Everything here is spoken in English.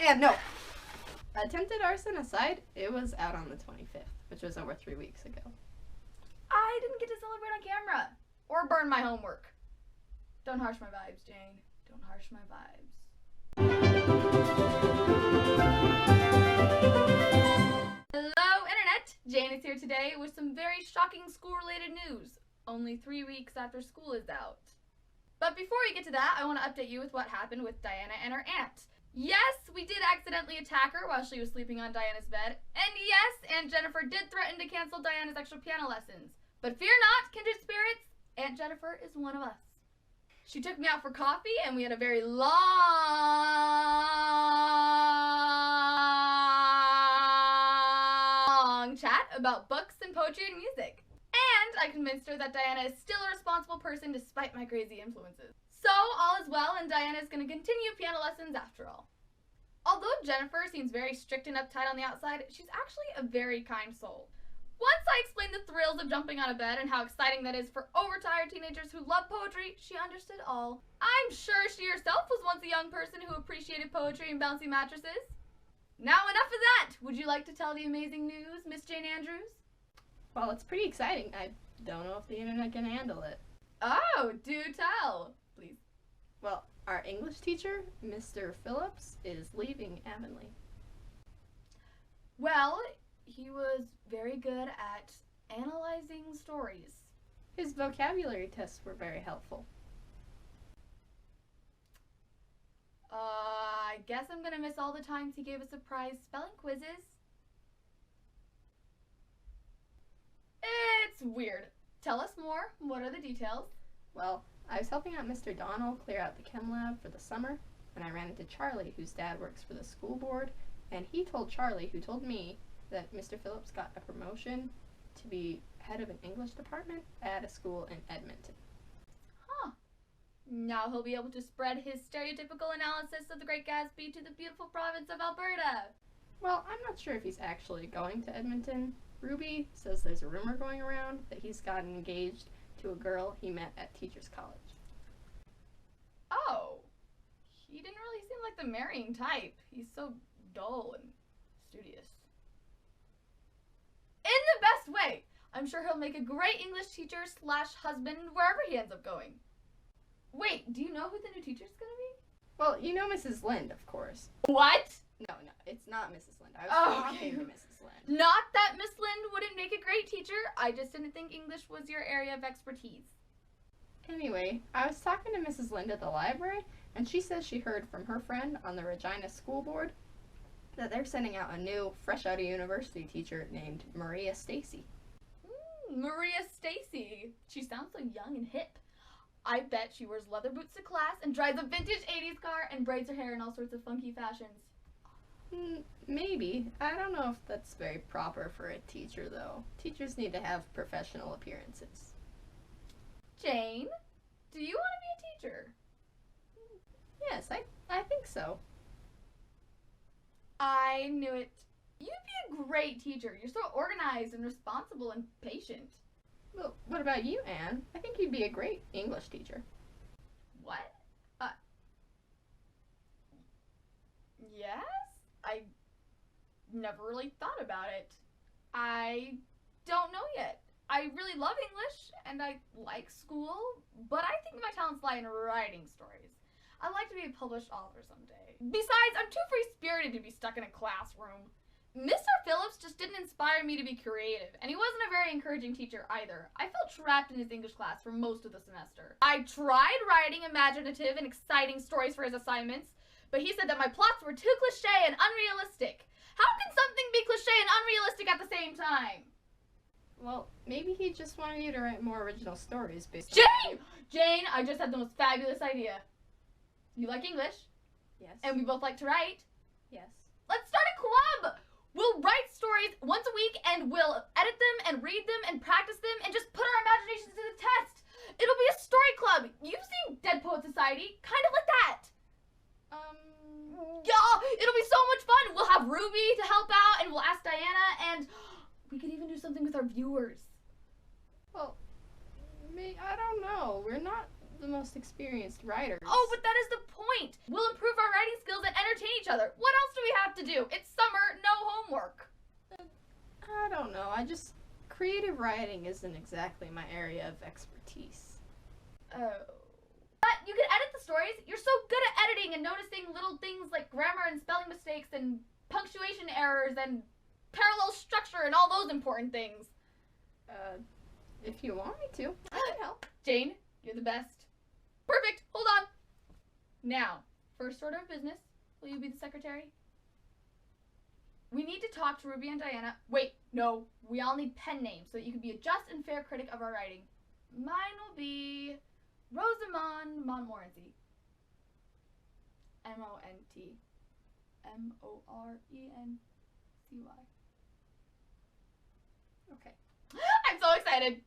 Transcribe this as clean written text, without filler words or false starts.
And no. Attempted arson aside, it was out on the 25th, which was over 3 weeks ago. I didn't get to celebrate on camera. Or burn my homework. Don't harsh my vibes, Jane. Don't harsh my vibes. Hello, Internet! Jane is here today with some very shocking school-related news. Only 3 weeks after school is out. But before we get to that, I want to update you with what happened with Diana and her aunt. Yes, we did accidentally attack her while she was sleeping on Diana's bed. And yes, Aunt Jennifer did threaten to cancel Diana's extra piano lessons. But fear not, kindred spirits, Aunt Jennifer is one of us. She took me out for coffee and we had a very long chat about books and poetry and music. And I convinced her that Diana is still a responsible person despite my crazy influences. So all is well and Diana is going to continue piano lessons after all. Although Jennifer seems very strict and uptight on the outside, she's actually a very kind soul. Once I explained the thrills of jumping out of bed and how exciting that is for overtired teenagers who love poetry, she understood all. I'm sure she herself was once a young person who appreciated poetry and bouncy mattresses. Now enough of that! Would you like to tell the amazing news, Miss Jane Andrews? Well, it's pretty exciting. I don't know if the internet can handle it. Oh, do tell, please. Well, our English teacher, Mr. Phillips, is leaving Avonlea. Well, he was very good at analyzing stories. His vocabulary tests were very helpful. I guess I'm gonna miss all the times he gave us surprise spelling quizzes. It's weird. Tell us more. What are the details? Well, I was helping out Mr. Donald clear out the chem lab for the summer, and I ran into Charlie, whose dad works for the school board, and he told Charlie, who told me, that Mr. Phillips got a promotion to be head of an English department at a school in Edmonton. Huh. Now he'll be able to spread his stereotypical analysis of the Great Gatsby to the beautiful province of Alberta. Well, I'm not sure if he's actually going to Edmonton. Ruby says there's a rumor going around that he's gotten engaged to a girl he met at Teachers College. Oh. He didn't really seem like the marrying type. He's so dull and studious. In the best way! I'm sure he'll make a great English teacher / husband wherever he ends up going. Wait, do you know who the new teacher's gonna be? Well, you know Mrs. Lind, of course. What? No, it's not Mrs. Lind. I was talking to Mrs. Lind. Not that Miss Lind wouldn't make a great teacher. I just didn't think English was your area of expertise. Anyway, I was talking to Mrs. Lind at the library, and she says she heard from her friend on the Regina School Board that they're sending out a new, fresh out of university teacher named Maria Stacy. Maria Stacy. She sounds so young and hip. I bet she wears leather boots to class and drives a vintage 80s car and braids her hair in all sorts of funky fashions. Maybe. I don't know if that's very proper for a teacher, though. Teachers need to have professional appearances. Jane, do you want to be a teacher? Yes, I think so. I knew it. You'd be a great teacher. You're so organized and responsible and patient. Well, what about you, Anne? I think you'd be a great English teacher. What? Yes? I never really thought about it. I don't know yet. I really love English, and I like school, but I think my talents lie in writing stories. I'd like to be a published author someday. Besides, I'm too free-spirited to be stuck in a classroom. Mr. Phillips just didn't inspire me to be creative, and he wasn't a very encouraging teacher either. I felt trapped in his English class for most of the semester. I tried writing imaginative and exciting stories for his assignments, but he said that my plots were too cliché and unrealistic. How can something be cliché and unrealistic at the same time? Well, maybe he just wanted you to write more original stories based on... Jane, I just had the most fabulous idea. You like English? Yes. And we both like to write? Yes. Let's start a club! We'll write stories once a week and we'll edit them and read them and practice them and just put our imaginations to the test. It'll be a story club. You've seen Dead Poet Society. Kind of like that. Yeah, it'll be so much fun. We'll have Ruby to help out and we'll ask Diana and we could even do something with our viewers. Well, I don't know. We're not the most experienced writers. Oh, but that is the point. We'll improve our writing skills and entertain each other. What else do we have to do? It's summer, no homework. I don't know. Creative writing isn't exactly my area of expertise. Oh. But you can edit the stories. You're so good at editing and noticing little things like grammar and spelling mistakes and punctuation errors and parallel structure and all those important things. If you want me to, I can help. Jane, you're the best. Perfect. Hold on. Now, first order of business. Will you be the secretary? We need to talk to Ruby and Diana. Wait, no. We all need pen names so that you can be a just and fair critic of our writing. Mine will be Rosamond Montmorency. Montmorency. Okay. I'm so excited.